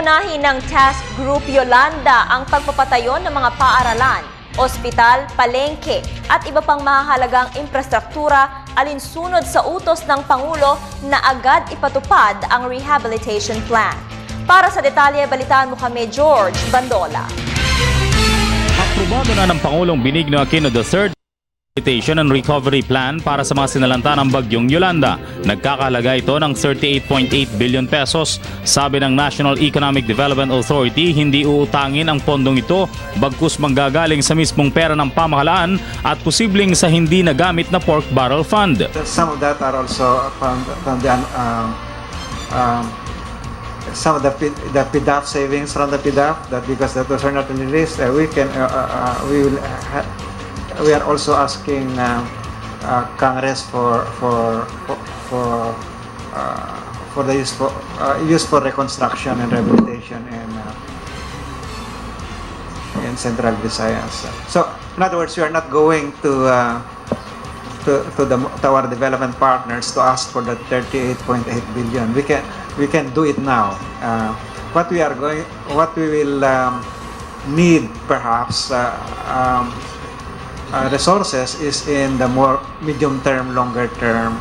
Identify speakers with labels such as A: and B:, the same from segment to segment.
A: Uunahin ng Task Group Yolanda ang pagpapatayo ng mga paaralan, ospital, palengke at iba pang mahahalagang infrastruktura alinsunod sa utos ng Pangulo na agad ipatupad ang rehabilitation plan. Para sa detalye, balitaan mo kami George Bandola.
B: Aprobado na ng Pangulong Benigno Aquino III Rehabilitation and Recovery Plan para sa mga sinalanta ng bagyong Yolanda. Nagkakahalaga ito ng 38.8 billion pesos. Sabi ng National Economic Development Authority, hindi uutangin ang pondong ito bagkus manggagaling sa mismong pera ng pamahalaan at posibleng sa hindi nagamit na pork barrel fund.
C: Some of that are also from the some of the PDAF savings from the PDAF, that because that was not released, we are also asking Congress for the use for reconstruction and rehabilitation in Central Visayas. So, in other words, we are not going to our development partners to ask for the 38.8 billion. We can do it now. What we will need perhaps resources is in the more medium-term, longer-term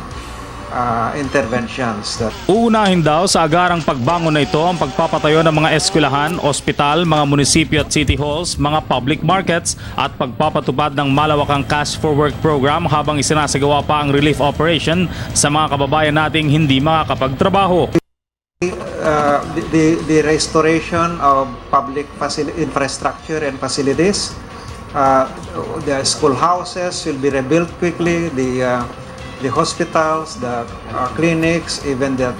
C: interventions.
B: Uunahin daw sa agarang pagbangon na ito ang pagpapatayo ng mga eskwelahan, ospital, mga munisipyo at city halls, mga public markets at pagpapatupad ng malawakang Cash for Work program habang isinasagawa pa ang relief operation sa mga kababayan nating hindi makakapagtrabaho.
C: The restoration of public infrastructure and facilities. The schoolhouses will be rebuilt quickly, the hospitals, the clinics, even the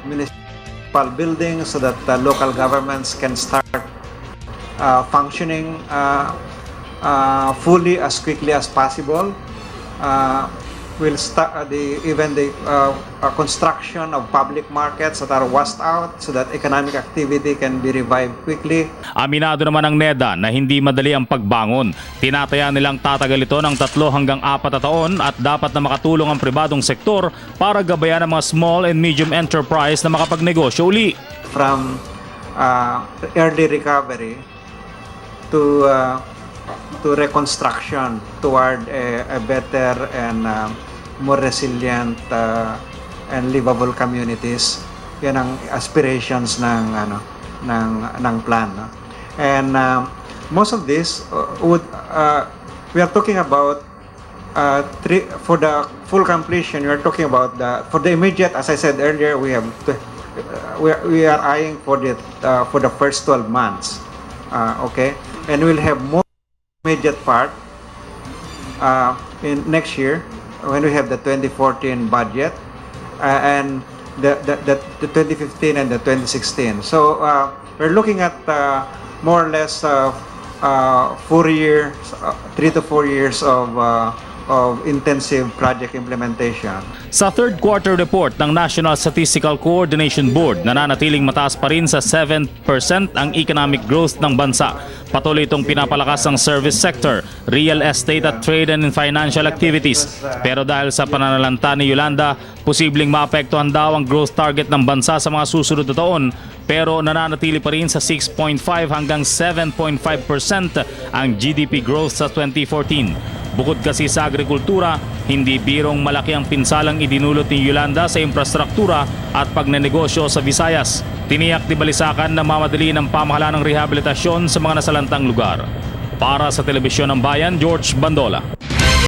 C: municipal buildings, so that local governments can start functioning fully as quickly as possible. We'll start the construction of public markets that are washed out so that economic activity can be revived quickly.
B: Aminado naman ang NEDA na hindi madali ang pagbangon. Tinataya nilang tatagal ito ng 3 hanggang 4 na taon at dapat na makatulong ang pribadong sektor para gabayan ang mga small and medium enterprise na makapagnegosyo uli.
C: From early recovery to reconstruction toward a better and more resilient and livable communities. Yan ang aspirations ng plan. And most of this we are talking about for the full completion. We are talking about for the immediate, as I said earlier, we are eyeing for the first 12 months. Okay, and we'll have more immediate part in next year when we have the 2014 budget and the 2015 and the 2016. So we're looking at more or less 4 years, 3 to 4 years of intensive project implementation.
B: Sa third quarter report ng National Statistical Coordination Board, nananatiling mataas pa rin sa 7% ang economic growth ng bansa. Patuloy itong pinapalakas ang service sector, real estate at trade and financial activities. Pero dahil sa pananalanta ni Yolanda, posibleng maapektuhan daw ang growth target ng bansa sa mga susunod na taon. Pero nananatili pa rin sa 6.5 hanggang 7.5% ang GDP growth sa 2014. Bukod kasi sa agrikultura, hindi birong malaki ang pinsalang idinulot ni Yolanda sa infrastruktura at pagnenegosyo sa Visayas. Tiniyak ni Balisacan na mamadali ng pamahalaan ng rehabilitasyon sa mga nasalantang lugar. Para sa Telebisyon ng Bayan, George Bandola.